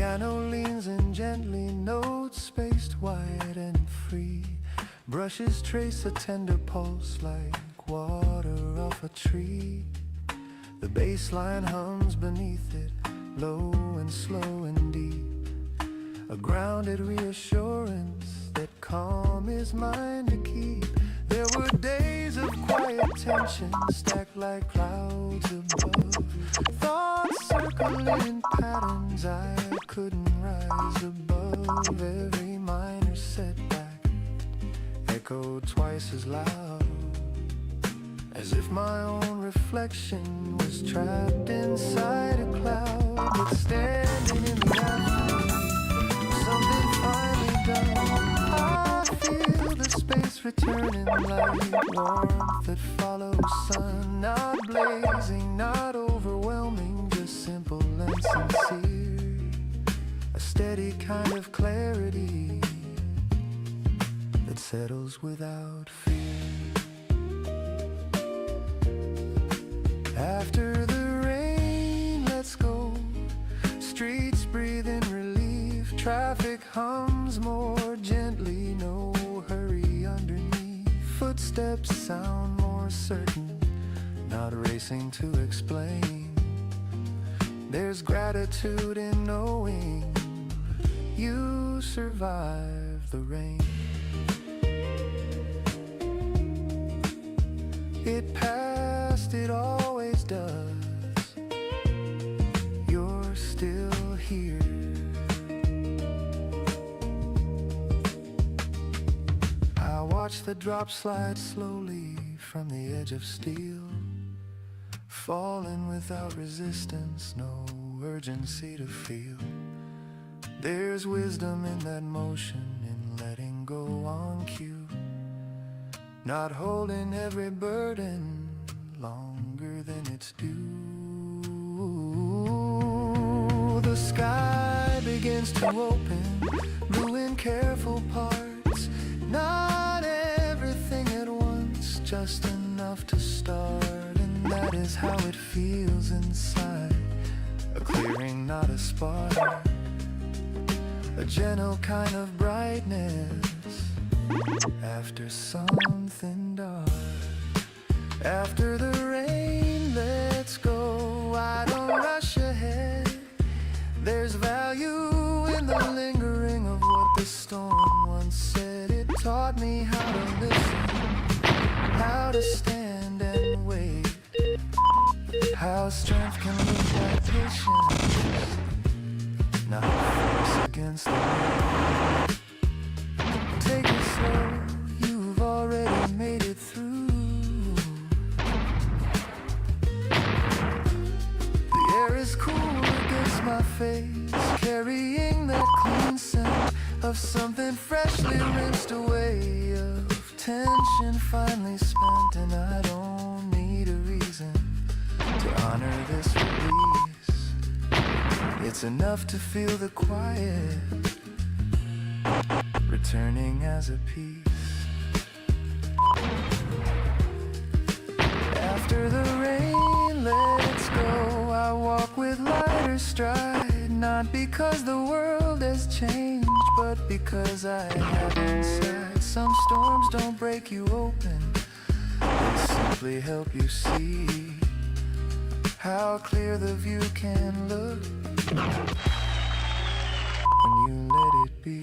piano leans in gently, notes spaced wide and free. Brushes trace a tender pulse like water off a tree. The bass line hums beneath it, low and slow and deep. A grounded reassurance that calm is mine to keep. There were days of quiet tension, stacked like clouds above. Thoughts circling in patterns I couldn't rise above. Every minor setback echoed twice as loud, as if my own reflection was trapped inside a cloud. But standing in the afternoon, something finally done. I feel the space returning, light, warmth that follows sun. Not blazing, not overwhelming, just simple and sincere. A steady kind of clarity that settles without fear. After the rain, let's go. Streets breathe in relief. Traffic hums more gently. No hurry underneath. Footsteps sound more certain, not racing to explain. There's gratitude in knowing you survived the rain. It passed, it always does. You're still here. I watch the drops slide slowly from the edge of steel, falling without resistance, no urgency to feel. There's wisdom in that motion, in letting go on cue, not holding every burden longer than it's due. The sky begins to open, ruin careful parts. Not everything at once, just enough to start. And that is how it feels inside. A clearing, not a spark. A gentle kind of brightness after something dark. After the rain, let's go. I don't rush ahead. There's value in the lingering of what the storm once said. It taught me how to listen, how to stand and wait, how strength can look like patience, not force against the wind. Take it slow, you've already made it through. The air is cool against my face, carrying that clean scent of something freshly rinsed away, of tension finally spent. And I don't need a reason to honor this release. It's enough to feel the quiet returning as a piece. After the rain, let's go. I walk with lighter stride, not because the world has changed, but because I have inside. Some storms don't break you open, they simply help you see how clear the view can look when you let it be.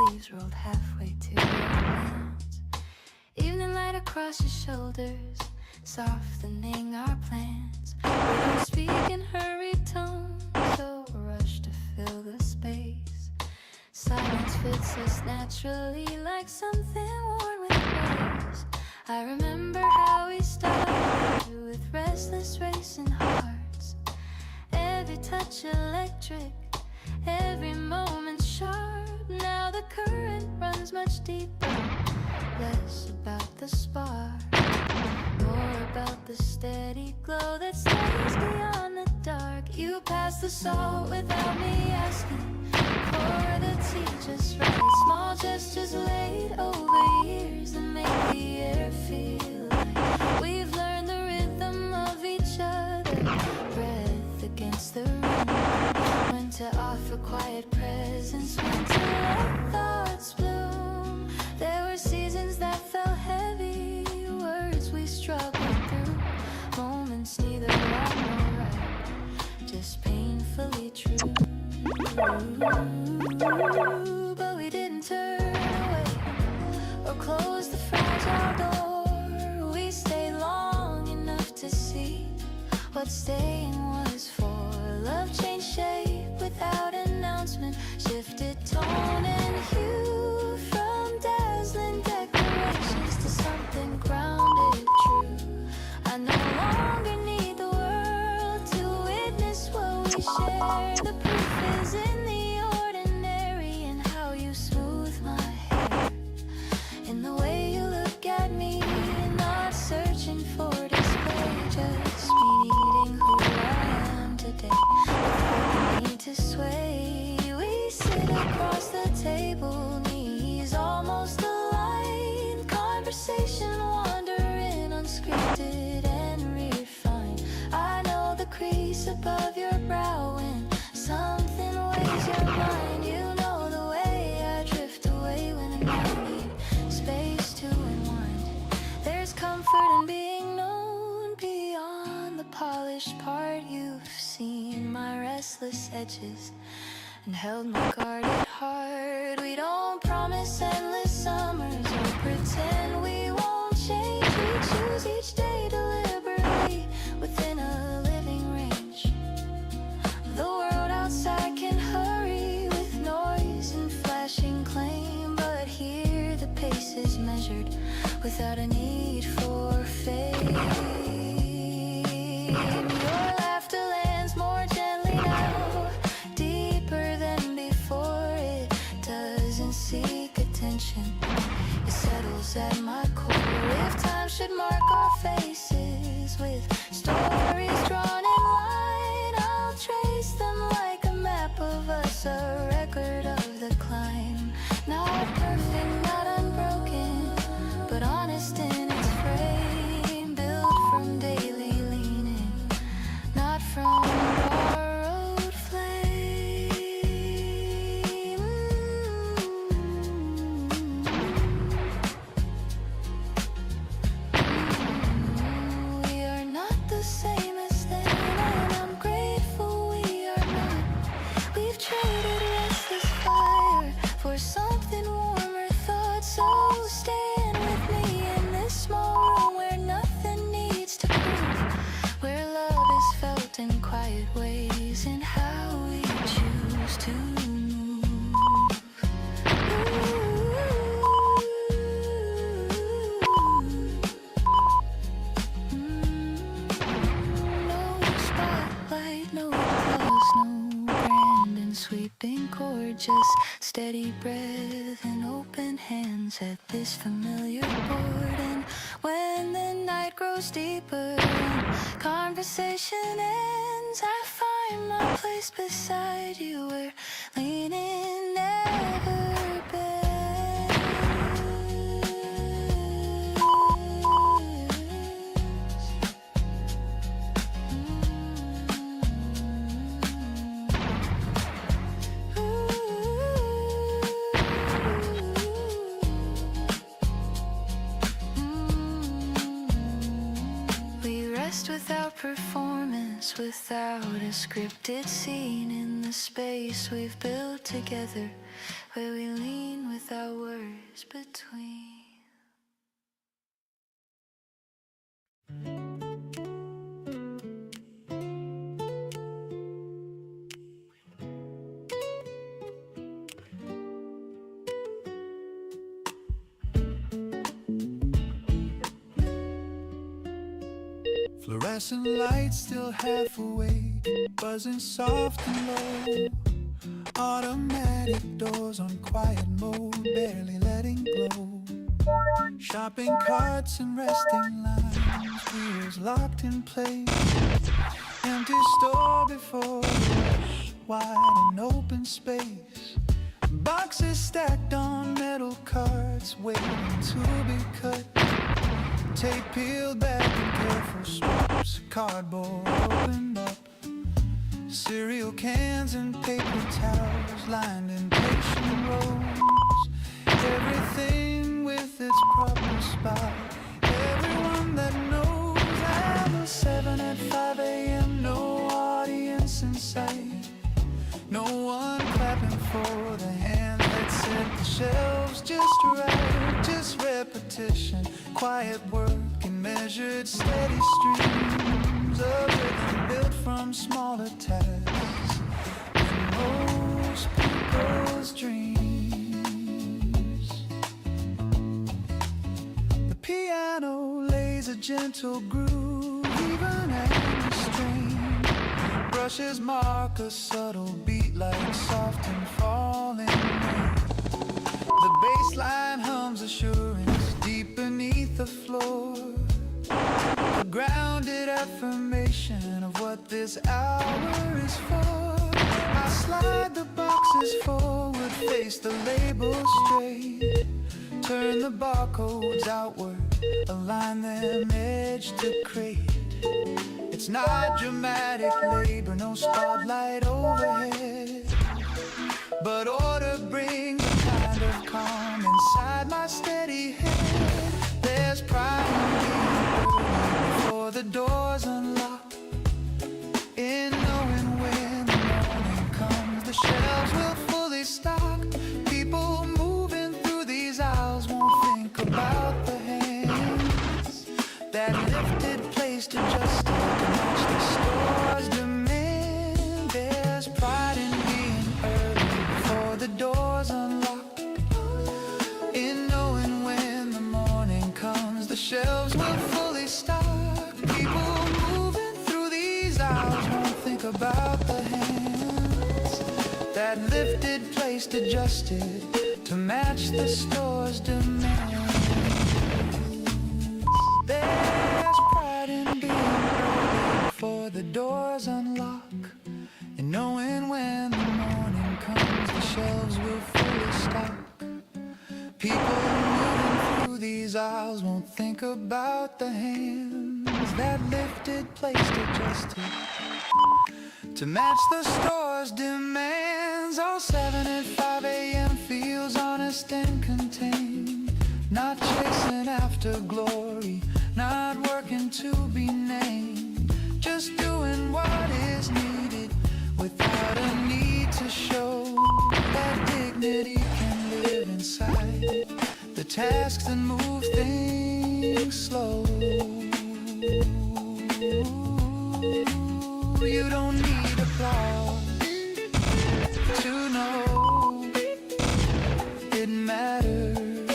Sleeves rolled halfway to your hands. Evening light across your shoulders, softening our plans. We don't speak in hurried tones, so rush to fill the space. Silence fits us naturally like something worn with grace. I remember how we started with restless racing hearts. Every touch electric, Every moment's sharp. Now the current runs much deeper. Less about the spark, more about the steady glow that stays beyond the dark. You pass the salt without me asking. Pour the tea just right. Small gestures laid over years that make the air feel light. We've learned the rhythm of each other. Breath against the room. When to offer quiet presence. When to let thoughts bloom. There were seasons that felt heavy. Words we struggled through. Moments neither wrong nor right. Just painfully true. But we didn't turn away or close the fragile door. We stayed long enough to see what staying was for. Love changed shape without announcement, shifted tone and hue from dazzling decorations to something grounded true. I no longer need the world to witness what we share. The proof is in the ordinary, in how you smooth my hair, in the way you look at me, not searching for display, just me needing who I am today, without the need to sway. We sit across the table, knees almost aligned, conversation wandering unscripted and refined. I know the crease above your brow when something weighs your mind. You know the way I drift away when I need space to unwind. There's comfort in being known beyond the polished part. You've seen my restless edges and held my guarded heart. We don't promise endless summers or pretend we won't change. We choose each day deliberately within a living range. The world outside can hurry with noise and flashing claim, but here the pace is measured without a need for fame. Your laughter lands more gently now, deeper than before. It doesn't seek attention, it settles at my core. If time should mark our faces with stories drawn in line, I'll trace them like a map of us, a record of the climb. Not perfect, not unbroken, but honest in its frame. Built from daily leaning, not from borrowed flame. We are not the same as then, and I'm grateful we are not. We've traded restless fire for something warmer thoughts. So stand with me in this small room where nothing needs to prove, where love is felt in quiet ways, and how we choose to move. No spotlight, no applause, no grand and sweeping chord, just steady breath and open hands at this familiar board. And when the night grows deeper and conversation ends, I find my place beside you where leaning never bends. We rest without performance, without a scripted scene, in the space we've built together, where we lean without words between. Fluorescent lights still half awake, buzzing soft and low. Automatic doors on quiet mode, barely letting glow. Shopping carts and resting lines, wheels locked in place. Empty store before rush, wide and open space. Boxes stacked on metal carts, waiting to be cut. Tape peeled back in careful strips, cardboard opened up. Cereal cans and paper towels lined in patient rows. Everything with its proper spot. Everyone that knows I'm 7 at 5 a.m. No audience in sight. No one clapping for the hand that set the shelves just right. Just repetition, quiet work and measured steady streams of rhythm built from smaller tasks in most people's dreams. The piano lays a gentle groove, even at the string. Brushes mark a subtle beat like soft and falling rain. The bass line hums assurance deep beneath the floor. A grounded affirmation of what this hour is for. I slide the boxes forward, face the labels straight. Turn the barcodes outward, align them edge to crate. It's not dramatic labor, no spotlight overhead, but order brings a kind of calm inside my steady head. There's pride in being early before the doors unlock, in knowing when the morning comes the shelves will fully stock. People moving through these aisles won't think about the hands that lifted, placed, adjusted to match the store's demand. There's pride in being early before the doors unlock, in knowing when the morning comes the shelves will fully stock. People moving through these aisles won't think about the hands that lifted, placed, adjusted to match the store's demand. There's pride in being early before the doors unlock, and knowing when the morning comes the shelves will fully stock. People moving through these aisles won't think about the hands that lifted, placed, adjusted to match the store's demands. All 7 at 5 a.m. feels honest and contained. Not chasing after glory, not working to be named. Just doing what is needed without a need to show. That dignity can live inside the tasks that move things slow. You don't need applause to know it matters.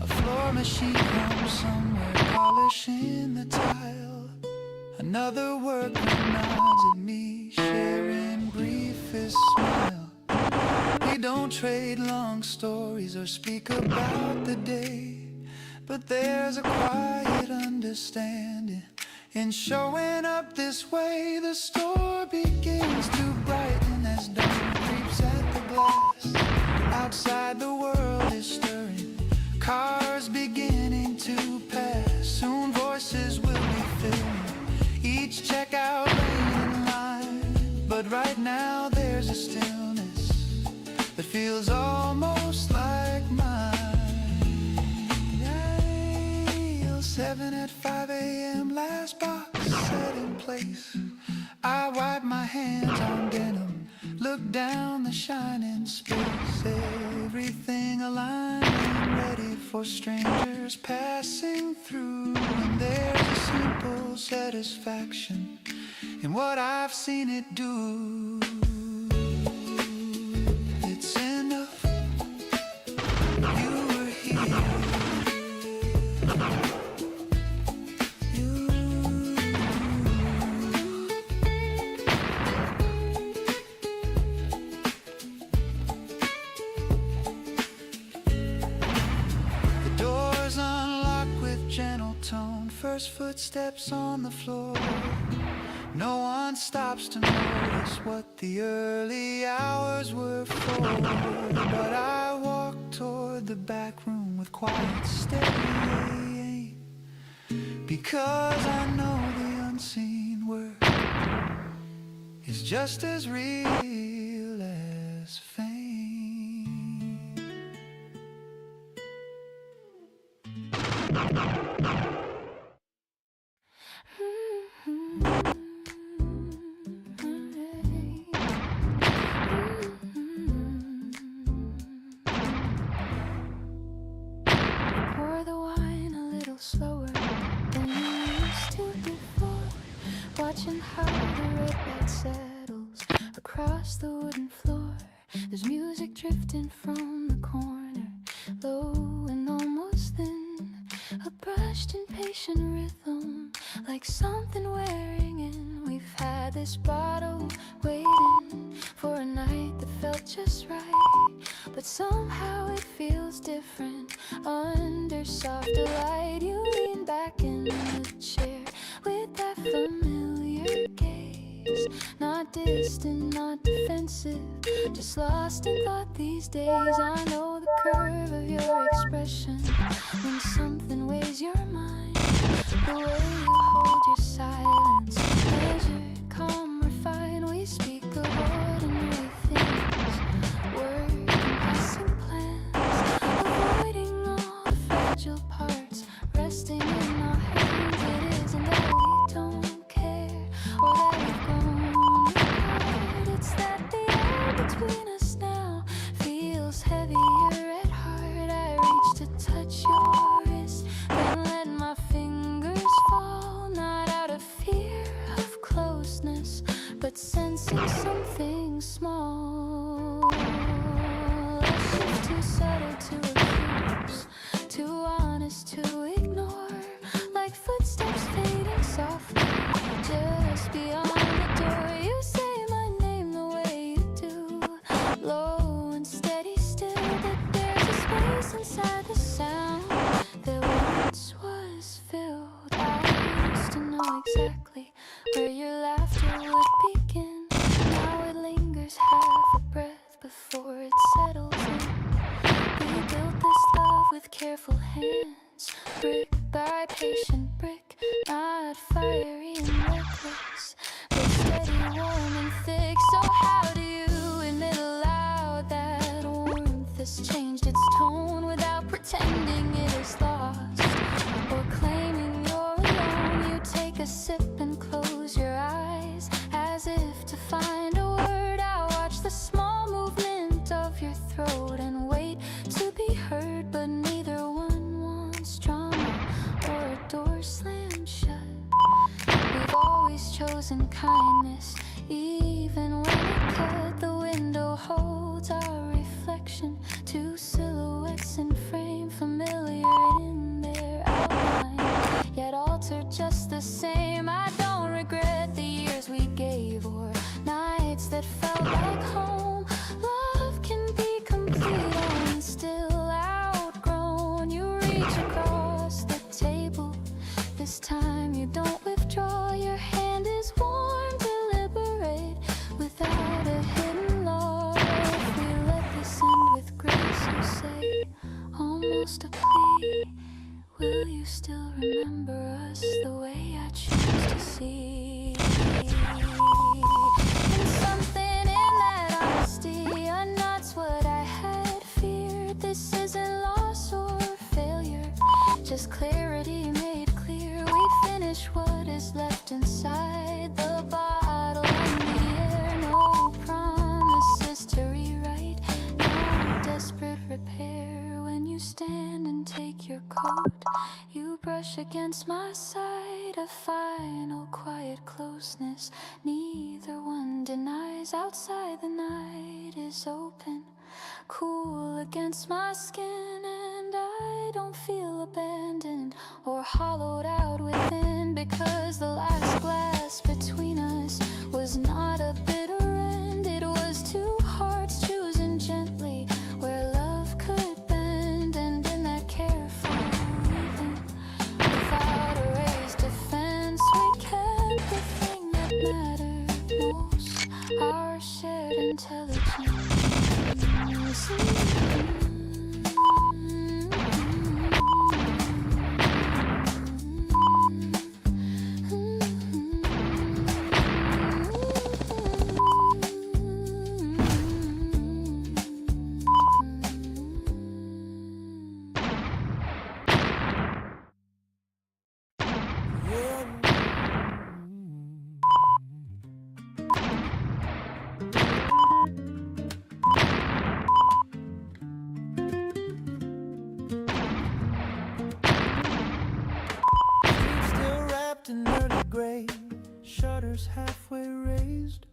A floor machine hums somewhere, polishing the tile. Another worker nods at me, sharing briefest smile. We don't trade long stories or speak about the day, but there's a quiet understanding in showing up this way. The store begins to brighten as dawn creeps at the glass. Outside the world is stirring, cars beginning to pass. Soon voices will be filling each checkout lane in line. But right now there's a stillness that feels almost like mine. 7 at 5 a.m. last box set in place. I wipe my hands on denim, look down the shining space. Everything aligned and ready for strangers passing through. And there's a simple satisfaction in what I've seen it do. It's enough, you were here. first footsteps on the floor. No one stops to notice what the early hours were for. But I walk toward the back room with quiet, steady aim, because I know the unseen work is just as real as fame. Pour the wine a little slower than you used to before, watching how the red light settles across the wooden floor. There's music drifting from the corner, low and almost thin, a brushed impatient rhythm, like something wearing in. We've had this bottle waiting for a night that felt just right, but somehow it feels different. Under softer light, you lean back in the chair with that familiar gaze, not distant, not defensive, just lost in thought these days. I know the curve of your expression when something weighs your mind, the way you hold your silence, measured, calm, refined. We speak of ordinary things, words and passing plans, avoiding all the fragile parts, resting in our hands. It isn't that we don't care or that we've grown apart, it's that the air between us now feels heavier at heart. I reach to touch your wrist, then let my fingers fall, not out of fear of closeness, but sensing something small. A shift too subtle to refuse, too honest to ignore, like footsteps fading softly just beyond the door. You say my name the way you do, low and steady still, but there's a space inside the sound that once was filled. I used to know exactly where your laughter would begin. Now it lingers half a breath before it settles in. We built this love with careful hands, brick by patient brick, not fiery and reckless, but steady, warm and thick. So how do you admit aloud that warmth has changed its tone without pretending it is lost or claiming you're alone? You take a sip and close your eyes as if to find a word. I watch the small movement of your throat and wait to be heard, but neither one wants drama or a door slammed shut. We've always chosen kindness, even when we cut. The window holds our reflection, two silhouettes in frame, familiar in their outline, yet altered just the same. I don't regret the years we gave or nights that felt like home. Love can be complete and still outgrown. You reach across the table, this time you don't withdraw. Your hand is warm, deliberate, without a hidden law. If we let this end with grace, you say, almost a plea, will you still remember us the way I choose to see? And something in that honesty unnots what I had feared. This isn't loss or failure, just clarity made clear. We finish what is left inside the bottle and the air. No promises to rewrite, no desperate repair. When you stand and take your coat, you brush against my side, a final quiet closeness neither one denies. Outside the night is open, cool against my skin, and I don't feel abandoned or hollowed out within, because the last glass between us was not a bitter end. It was two hearts choosing gently where love could bend, and in that careful weaving, without a ray just halfway raised.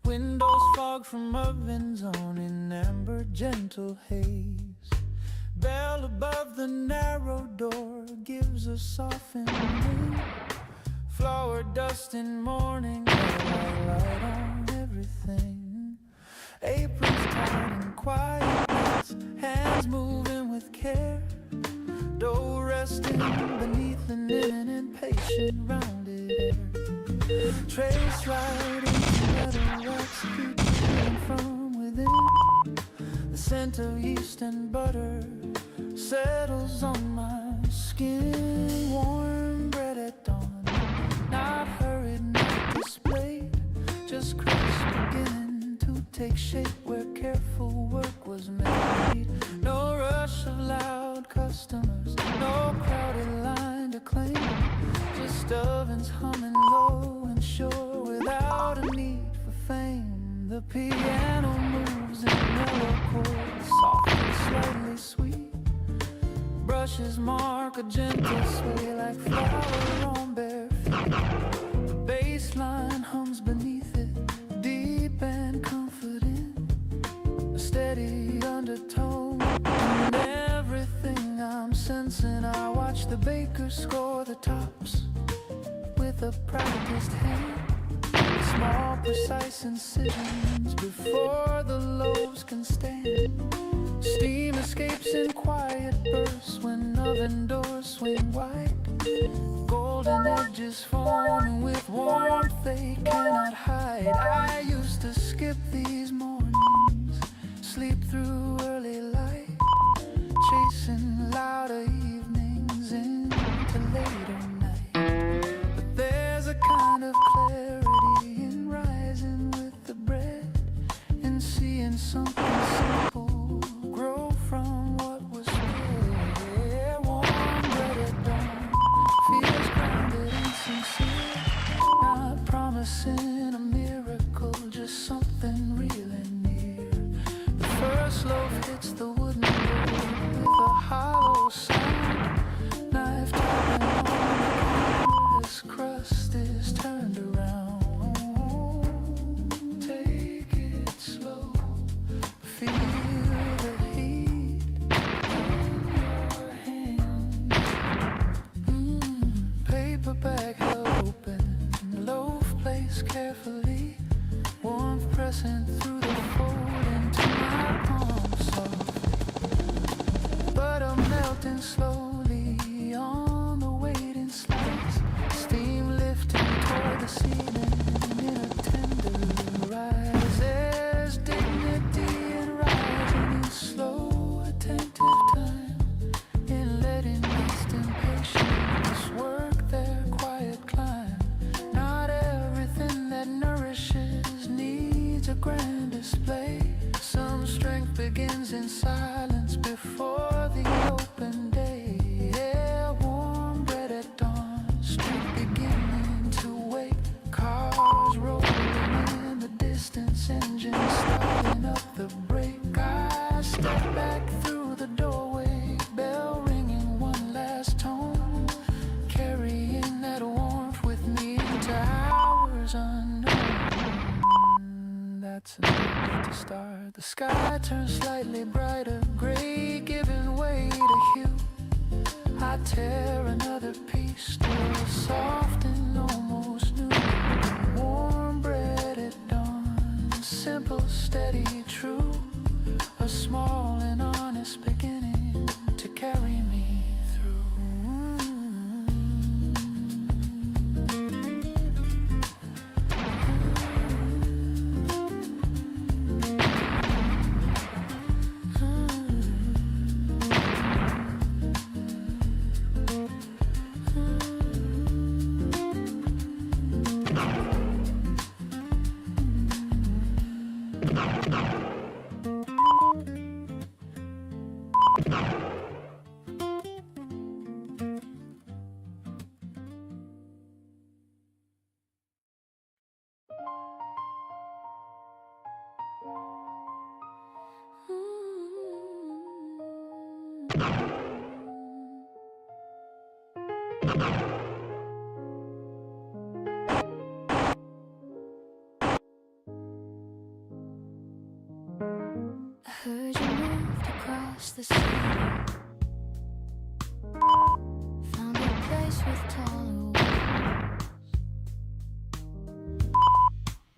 Windows fog from ovens on in amber gentle haze. Bell above the narrow door gives a softened ring. Flower dust in morning, light on everything. Aprons tied in quietness, hands moving with care. Dough resting beneath an impatient rounded air. Trace writing metal wax keeping from within. The scent of yeast and butter settles on my skin. Warm bread at dawn, not hurried, not displayed, just crisp beginning to take shape where careful work was made. No rush of loud customers, no crowded line to claim, just ovens humming low and sure without a need for fame. The piano moves in mellow chords, soft and slightly sweet. Brushes mark a gentle sway like flower on bare feet. The bass line hums beneath it, deep and comforting. A steady undertone in everything I'm sensing. I watch the baker score the tops with a practiced hand. Small, precise incisions before the loaves can stand. Steam escapes in quiet bursts when oven doors swing wide. Golden edges forming with warmth they cannot hide. I used to skip these mornings, sleep through early light, chasing louder evenings into later night. But there's a kind of clarity in rising with the bread and seeing something simple grow from what was there. Warm bread at dawn feels grounded and sincere, not promising a miracle, just something real and near. The first loaf hits the wooden board with a hollow sound. Knife tapping on the corner, this crust is turned around. Take it slow, feel the heat in your hand. Paper bag held open, loaf placed carefully. Warmth pressing through the fold into my palm soft. Butter melting slowly on the waiting slice. Steam lifting toward the ceiling in a tender rise. There's dignity in rising in slow, attentive time, in letting yeast and patience work their quiet climb. Not everything that nourishes needs a grand display. Some strength begins in silence before the open day. Yeah, warm bread at dawn, street beginning to wake. Cars rolling in the distance, engines starting up the brake. I step back through the doorway, bell ringing one last tone, carrying that warmth with me into hours unknown. That's enough to start. The sky turns slightly brighter, gray giving way to hue. I tear another piece, still soft and almost new. Warm bread at dawn, simple, steady, true. A small and honest beginning to carry me through. watch the sun. Found a place with taller walls,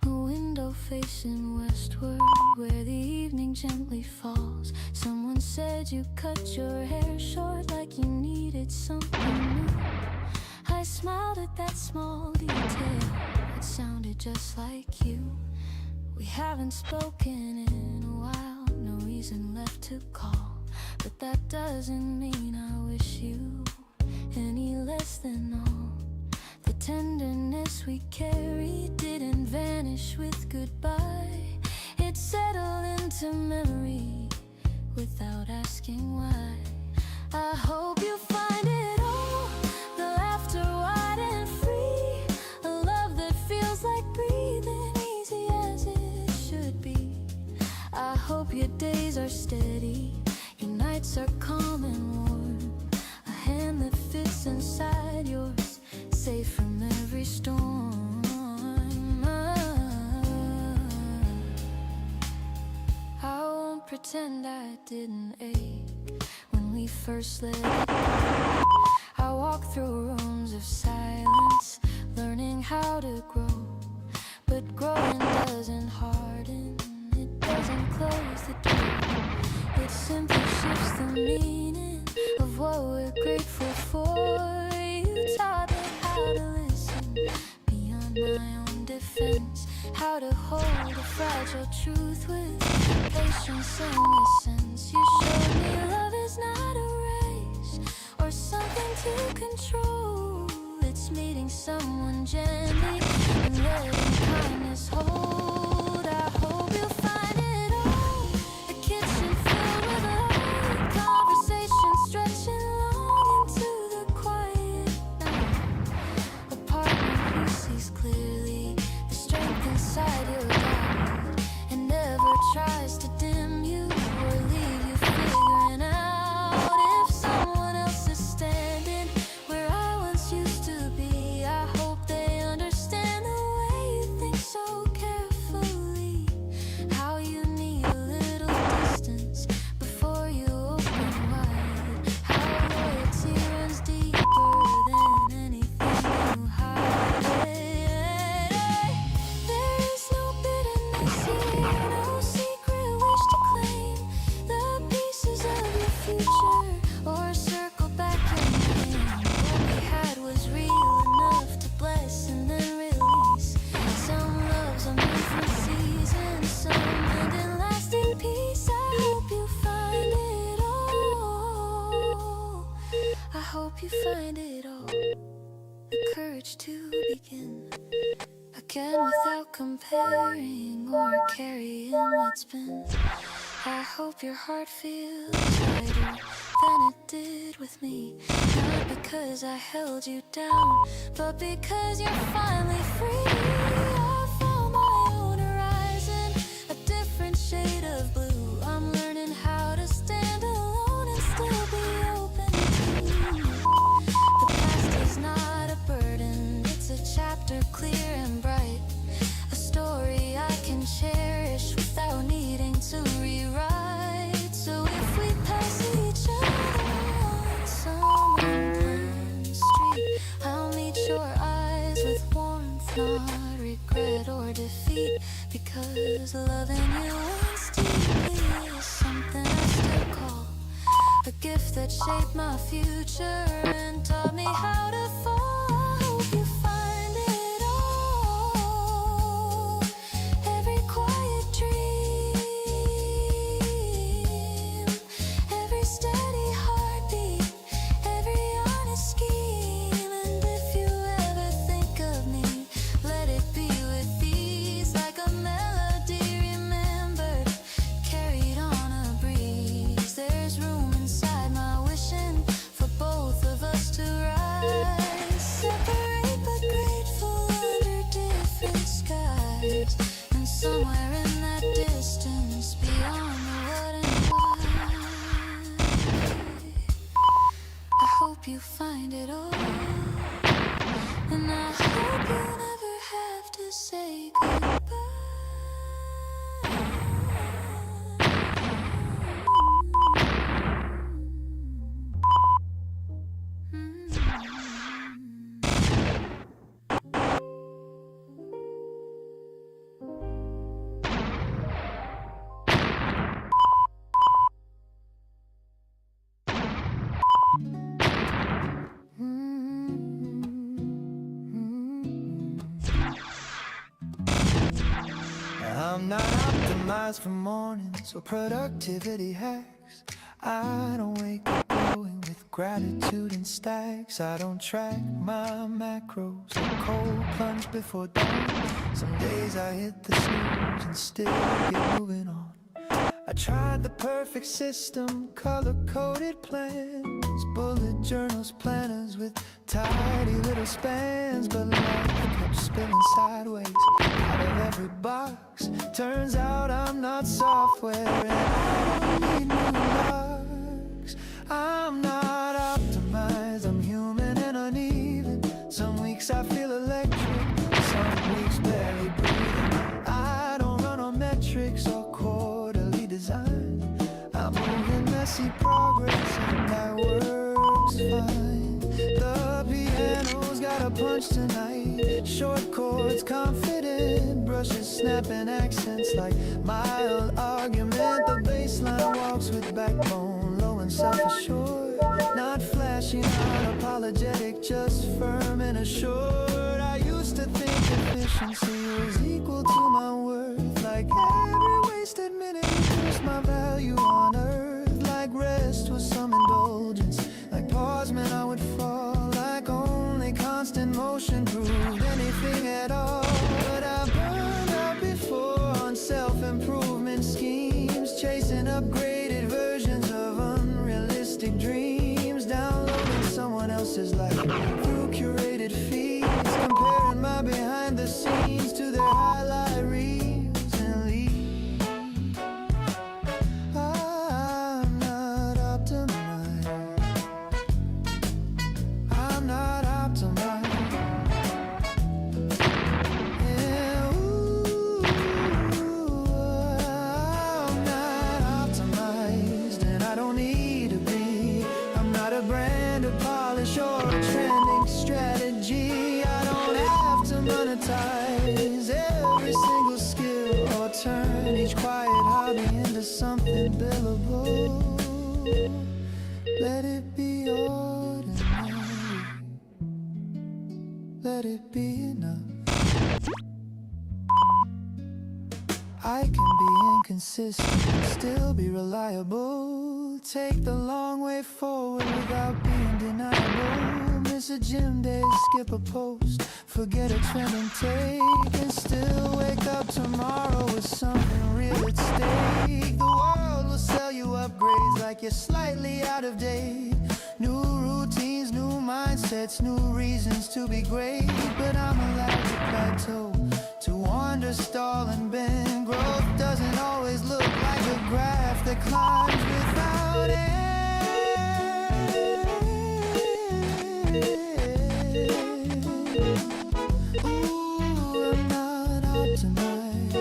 a window facing westward where the evening gently falls. Someone said you cut your hair short like you needed something new. I smiled at that small detail, it sounded just like you. We haven't spoken in a while, no reason left to call, but that doesn't mean I wish you any less than all. The tenderness we carried didn't vanish with goodbye. It settled into memory without asking why. I hope you find it all, the laughter wide and free, a love that feels like breathing, easy as it should be. I hope your days are steady, your nights are calm and warm, a hand that fits inside yours, safe from every storm. I won't pretend I didn't ache when we first let it go. I walked through rooms of silence, learning how to grow. But growing doesn't harden, it doesn't close the door. It simply shifts the meaning of what we're grateful for. You taught me how to listen beyond my own defense, how to hold a fragile truth with patience and with sense. You showed me love is not a race or something to control. It's meeting someone gently and letting kindness hold. I hope you'll find it all, a kitchen filled with light, conversation stretching long into the quiet night, a partner who sees clearly the strength inside your heart and never tries to dim you or leave you figuring out. If someone else is standing where I once used to be, I hope they understand the way you think so carefully, how you need a little distance before you open wide, how loyalty runs deeper than anything you hide. There is no bitterness here, no secret wish to claim the pieces of your future or circle back your name. What we had was real enough to bless and then release. Some loves are meant for seasons, some end in lasting peace. I hope you find it all, I hope you find it all, the courage to begin again without comparing or carrying what's been. I hope your heart feels lighter than it did with me, not because I held you down, but because you're finally free. I found my own horizon, a different shade of blue. I'm learning how to stand alone and still be open to you. The past is not a burden, it's a chapter clear and bright, a story I can cherish without needing to rewrite. So if we pass each other on some unplanned street, I'll meet your eyes with warmth, not regret or defeat, because loving you once deeply is something I still call a gift that shaped my future and taught me how to fall. I hope you find it all, every quiet dream, every steady heartbeat, every honest scheme. And if you ever think of me, let it be with these, like a melody remembered, carried on a breeze. There's room inside my wishing for both of us to rise, separate but grateful under different skies, and somewhere in that distance beyond the what and why, I hope you find it all, and I hope you never have to say goodbye. optimize for mornings or productivity hacks. I don't wake up glowing with gratitude and stacks. I don't track my macros or cold plunge before dawn. Some days I hit the snooze and still get moving on. I tried the perfect system, color-coded plans, bullet journals, planners with tidy little spans. But life kept spilling sideways out of every box. Turns out I'm not software and I don't need new locks. I'm not optimized, I'm human and uneven. Some weeks I feel electric, some weeks barely breathing. I don't run on metrics or quarterly design. I'm moving messy progress and that works fine. The piano's got a punch tonight, short chords confident, brushes snapping accents like mild argument. The bass line walks with backbone, low and self-assured, not flashy, not apologetic, just firm and assured. I used to think efficiency was equal to my worth, like every wasted minute increased my value on earth, like rest was some indulgence, like pause meant I would fall, like only constant motion proved anything at all. But I burned out before on self-improvement schemes, chasing upgraded versions of unrealistic dreams, downloading someone else's life through curated feeds, comparing my behind the scenes to their highlight reels and leaves. I'm not optimized. I'm not optimized. Yeah, ooh, I'm not optimized, and I don't need to be. I'm not a brand of polish or a trending strategy. I don't have to monetize every single skill or turn each quiet hobby into something billable. Let it be ordinary. Let it be enough. I can be inconsistent and still be reliable. Take the long way forward without being deniable. Miss a gym day, skip a post, forget a trending take, and still wake up tomorrow with something real at stake. The world will sell you upgrades like you're slightly out of date. New routines, new mindsets, new reasons to be great. But I'm allowed to plateau, to wander, stall and bend. Growth doesn't always look like a graph that climbs without end. Ooh, I'm not optimized.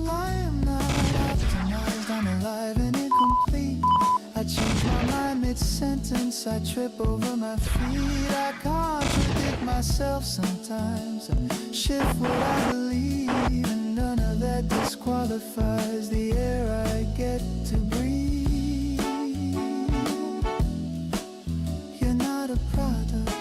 I am not optimized, I'm alive and incomplete. I change my mind mid-sentence, I trip over my feet. I contradict myself sometimes, I shift what I believe, and none of that disqualifies the air I get to breathe. You're not a product,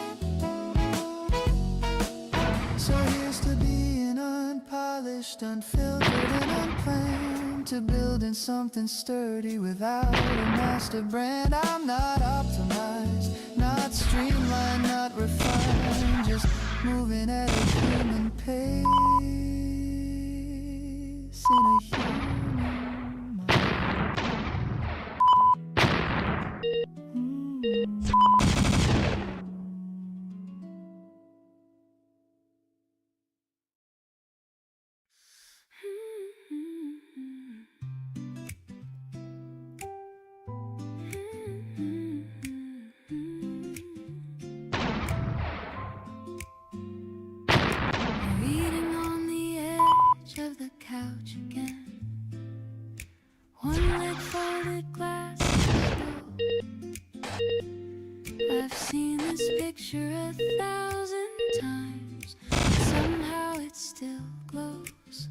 so here's to being unpolished, unfiltered and unplanned, to building something sturdy without a master brand. I'm not optimized, not streamlined, not refined, just moving at a human pace in a human mind. Reading on the edge of the couch again. One leg folded glass I've seen this picture 1,000 times. Somehow it still glows.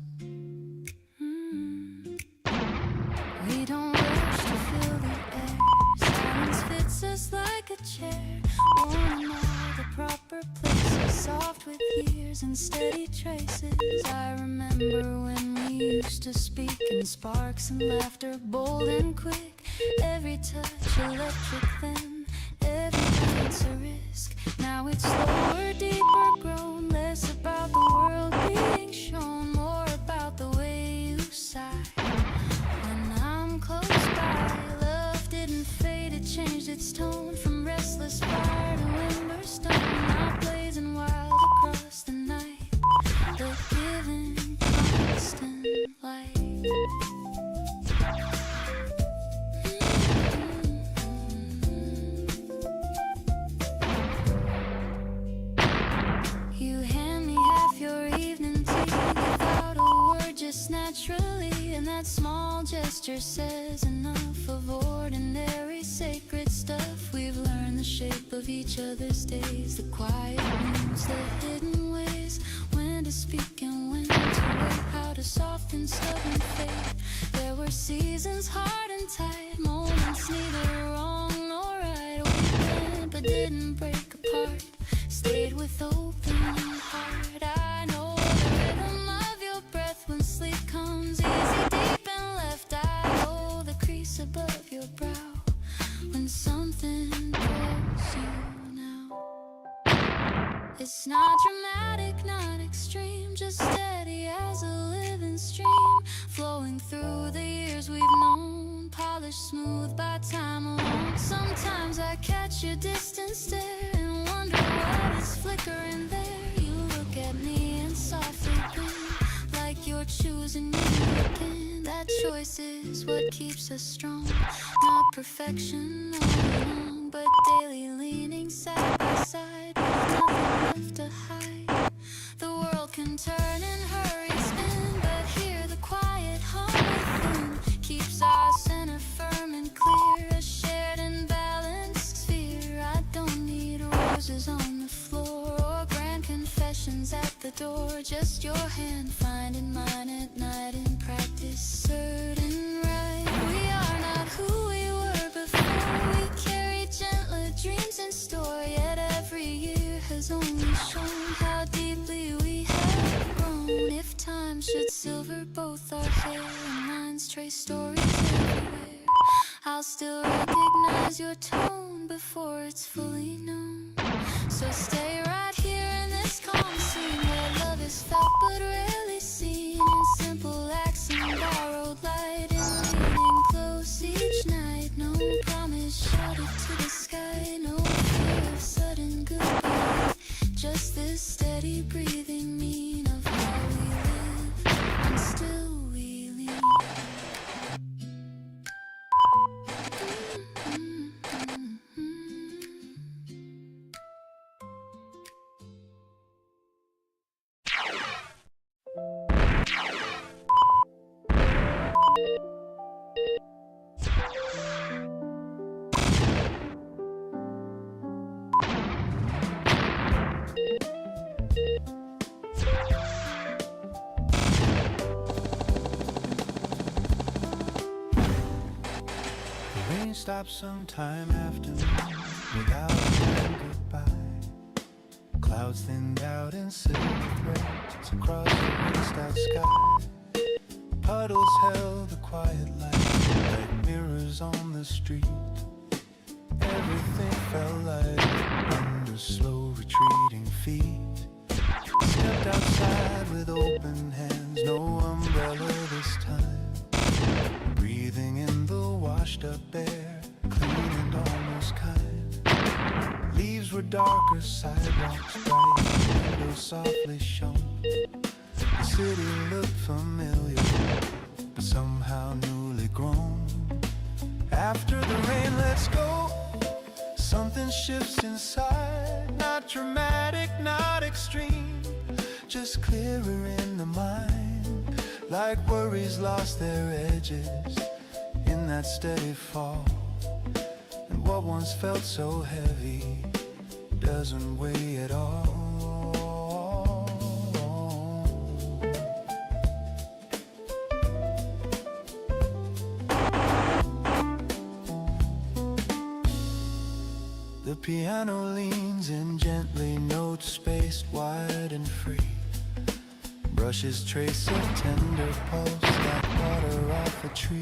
We don't rush to fill the air. Silence fits us like a chair. Worn in all the proper places, soft with with years and steady traces. I remember when we used to speak in sparks and laughter, bold and quick. Every touch electric then, every glance a risk. Now it's slower, deeper grown, less about the world being shown, more about the way you sigh when I'm close by. Love didn't fade, it changed its tone from restless fire to ember stone, now blazing wild across the night, but giving constant light. You hand me half your evening tea without a word, just naturally, and that small gesture says enough of ordinary sacred stuff. We've learned the shape of each other's days, the quiet moods, the hidden ways, when to speak and when to wait, how to soften stubborn fate. There were seasons hard and tight, moments neither wrong nor right. We bent but didn't break apart, stayed with open heart. I know the rhythm of your breath when sleep comes easy, deep and left. I know the crease above your brow when something pulls you now. It's not dramatic, not extreme, just steady as a living stream, flowing through the years we've known, polished smooth by time alone. Sometimes I catch your distant stare and wonder what is flickering there. You look at me and softly grin, like you're choosing me again. That choice is what keeps us strong, not perfection all along, but daily leaning side by side, with nothing left to hide. The world can turn and hurry spin, but here the quiet hum within keeps our center firm and clear, a shared and balanced sphere. I don't need roses on the floor or grand confessions at the door, just your hand finding mine at night in practice, certain right. We are not who we were before, we carry gentler dreams in store, yet every year has only shown how deeply we have grown. If time should silver both our hair and lines trace stories everywhere, I'll still recognize your tone before it's fully known. So stay right here in this calm scene where love is felt but rarely seen, in simple acts and borrowed light, in leaning close each night. No promise shouted to the sky, no fear of sudden goodbye, just this steady breathing mean of how we live and still we lean. Rain stops sometime afternoon without saying goodbye. Clouds thinned out in silhouettes across the rinsed out sky. Puddles held the quiet light like mirrors on the street. Everything felt like under slow retreating feet. Stepped outside with open hands, no umbrella this time. Breathing in the washed up air, clean and almost kind. Leaves were darker, sidewalks bright, windows softly shone. The city looked familiar, but somehow newly grown. After the rain, let's go. Something shifts inside, not dramatic, not extreme, just clearer in the mind, like worries lost their edges in that steady fall. And what once felt so heavy doesn't weigh at all. The piano leans in gently, notes fade spaced wide and free. Brushes trace a tender pulse like water off a tree.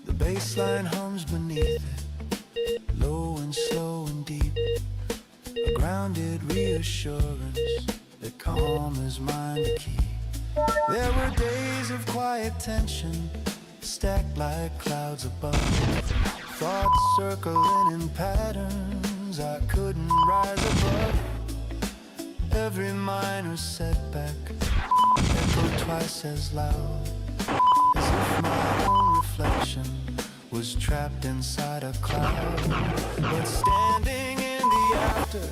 The bass line hums beneath it, low and slow and deep. A grounded reassurance that calm is mine to keep. There were days of quiet tension, stacked like clouds above. Thoughts circling in patterns I couldn't rise above. Every minor setback echoed twice as loud, as if my own reflection was trapped inside a cloud. But standing in the after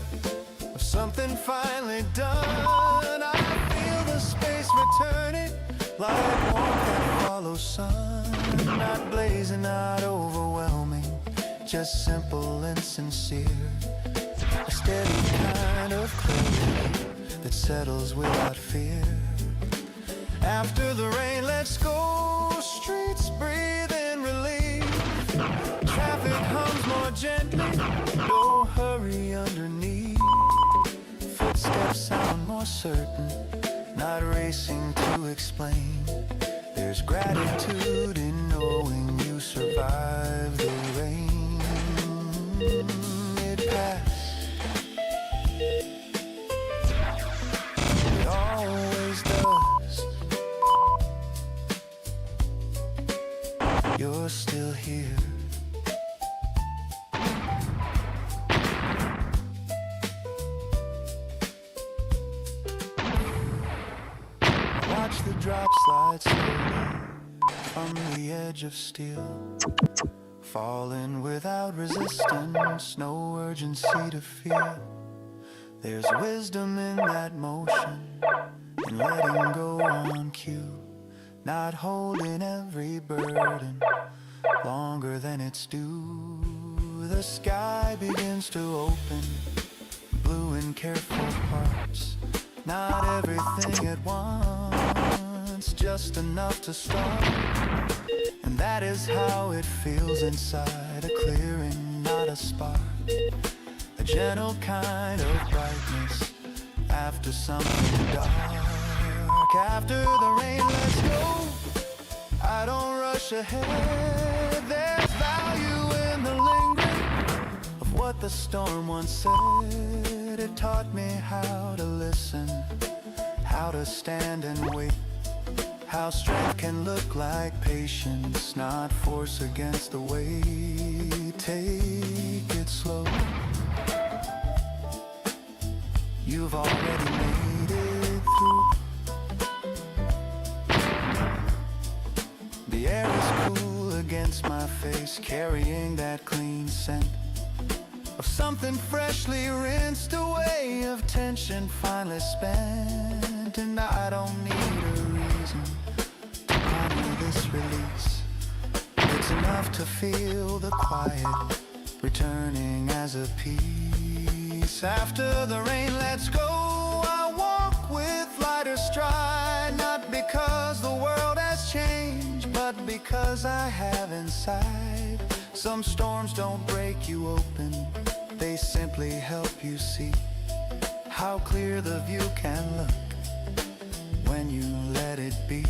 of something finally done, I feel the space returning like warmth that follows sun. Not blazing, not overwhelming, just simple and sincere. A steady kind of clarity that settles without fear. After the rain, let's go. Streets breathe in relief. Traffic hums more gently, no hurry underneath. Footsteps sound more certain, not racing to explain. There's gratitude in knowing you survived the rain. It passed, it always does. You're still here. Watch the drop slide slowly from the edge of steel, falling without resistance, no urgency to feel. There's wisdom in that motion, in letting go on cue, not holding every burden longer than it's due. The sky begins to open, blue in careful parts. Not everything at once, just enough to start. And that is how it feels inside, a clearing, not a spark. A gentle kind of brightness after something dark. After the rain, let's go. I don't rush ahead. There's value in the lingering of what the storm once said. It taught me how to listen, how to stand and wait, how strength can look like patience, not force against the weight. Take it slow. You've already made it through. The air is cool against my face, carrying that clean scent of something freshly rinsed away, of tension finally spent. And I don't need a reason to honor this release. It's enough to feel the quiet returning as a peace. After the rain, let's go. I walk with lighter stride, not because the world has changed, but because I have inside. Some storms don't break you open, they simply help you see how clear the view can look when you let it be.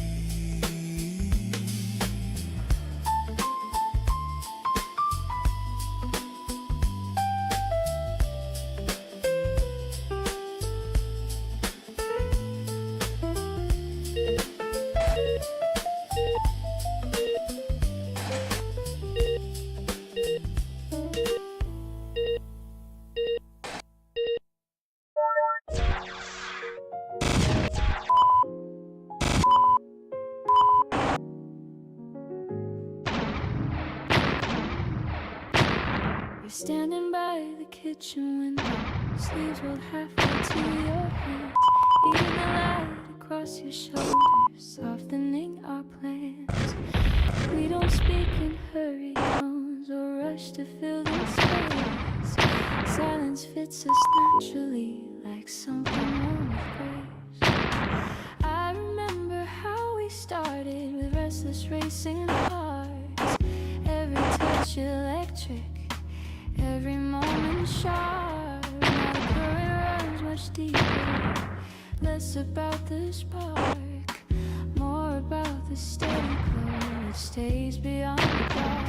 Standing by the kitchen window, sleeves rolled halfway to your hands, even the light across your shoulders, softening our plans. We don't speak in hurried tones or rush to fill the space. Silence fits us naturally, like something wrong with grace. I remember how we started with restless racing hearts, every touch electric, every moment sharp. Now the current runs much deeper. Less about the spark, more about the steady glow that stays beyond the dark.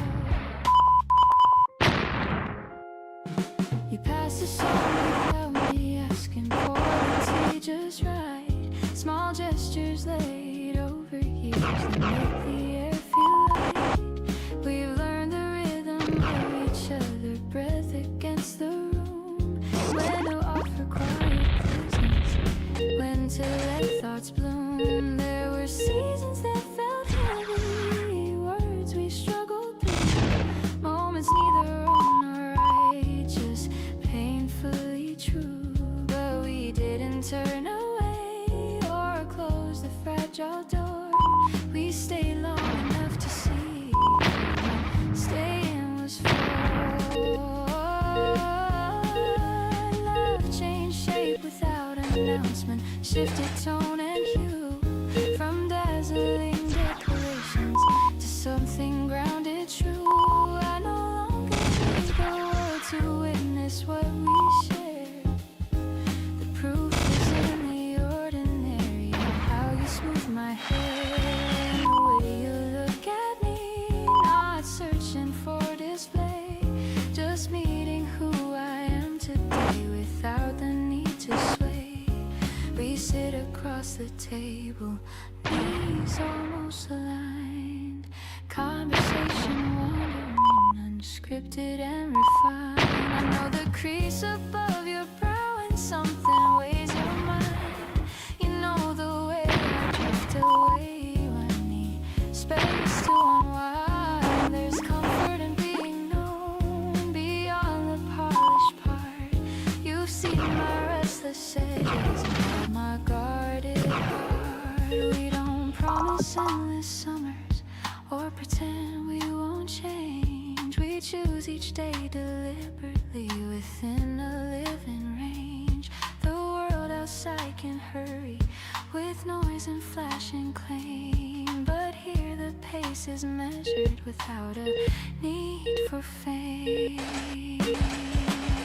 You pass the song without me asking for the tea just right. Small gestures laid over years that make the air feel light. We've learned the rhythm of each other, breath against the room. When to offer quiet presence, when to let thoughts bloom. There were seasons that felt heavy, words we struggled through, moments neither wrong nor right, just painfully true. But we didn't turn away or close the fragile door. We stayed long enough to see staying was for. Love changed shape without announcement, shifted tone and hue, from dazzling decorations to something grounded true. I no longer need the world to witness what we share. The proof is in the ordinary, how you smooth my hair, the way you look at me, not searching for display, just meeting who I am today without the need to sway. We sit across the table, knees almost aligned, conversation wandering, unscripted and refined. I know the crease above your brow and something weighs your mind. You know the way I drift away when I need space to unwind. There's comfort in being known beyond the polished part. You've seen my restless edges and my guarded heart. We don't promise endless summers or pretend we won't change. We choose each day deliberately within a living range. The world outside can hurry with noise and flashing claim, but here the pace is measured without a need for fame.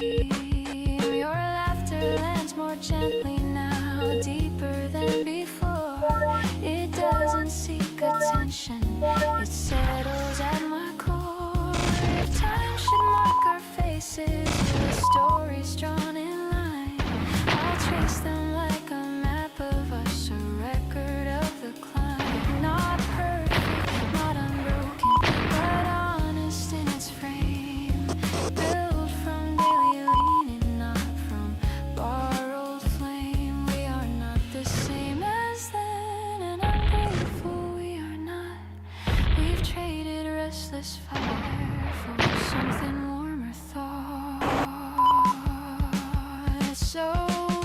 Your laughter lands more gently now, deeper than before. It doesn't seek attention, it settles at my core. If time should mark our faces with stories drawn in line, I'll trace them like a map of us, a record of the climb. Not perfect, not unbroken, but honest in its frame. Built from daily leaning, not from borrowed flame. We are not the same as then, and I'm grateful we are not. We've traded restless fire for something warmer thought. So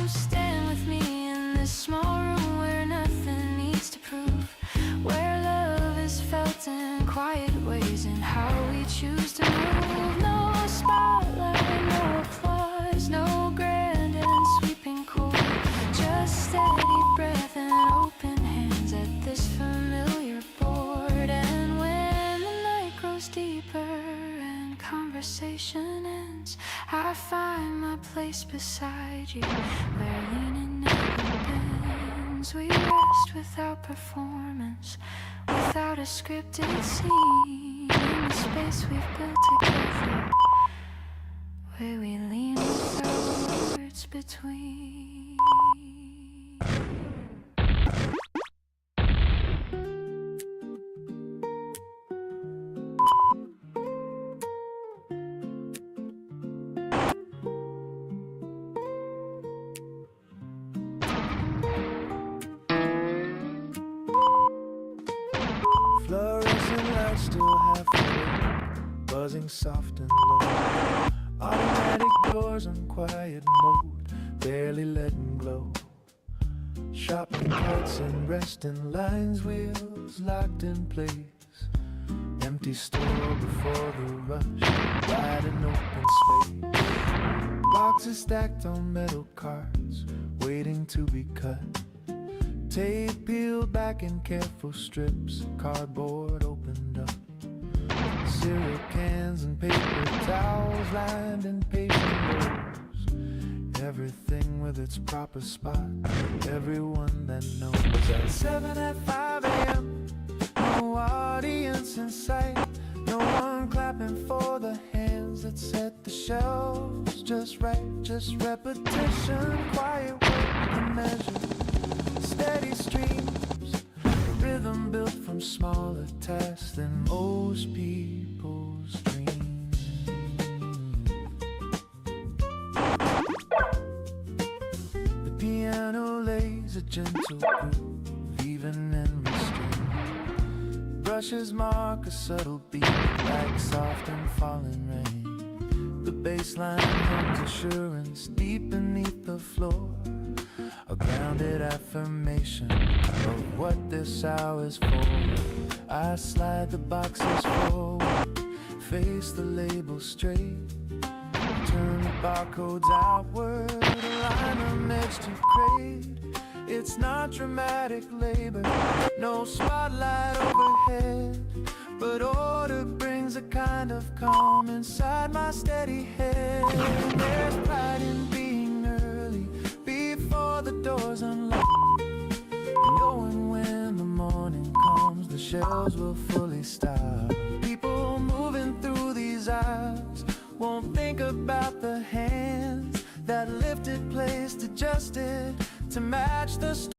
stand with me in this small room where nothing needs to prove, where love is felt in quiet ways and how we choose to move. No spotlight, no applause, no grand and sweeping chord, just steady breath and open hands at this familiar board. And when the night grows deeper and conversation ends, I find my place beside you, where leaning never bends. We rest without performance, without a scripted scene, in the space we've built together, where we lean without words between. Fluorescent lights still halfway, buzzing soft and low. Automatic doors on quiet mode, barely letting glow. Shopping carts and resting lines, wheels locked in place. Empty store before the rush, wide and open space. Boxes stacked on metal carts, waiting to be cut. Tape peeled back in careful strips, cardboard opened up. Cereal cans and paper towels lined in patient rows. everything with its proper spot. Everyone that knows at 7 at 5 a.m. No audience in sight. No one clapping for the hands that set the shelves just right. Just repetition, quiet work to measure. Steady streams, a rhythm built from smaller tasks than most people's dreams. The piano lays a gentle groove, even in restraint. Brushes mark a subtle beat like soft and falling rain. The bass line hums assurance deep beneath the floor, a grounded affirmation of what this hour is for. I slide the boxes forward, face the label straight, turn the barcodes outward, align them edge to grade. It's not dramatic labor, no spotlight overhead, but order brings a kind of calm inside my steady head. There's pride in being early before the doors unlock, knowing when the morning comes the shelves will fully stock. People moving through these aisles won't think about the hands that lifted, placed, adjusted to match the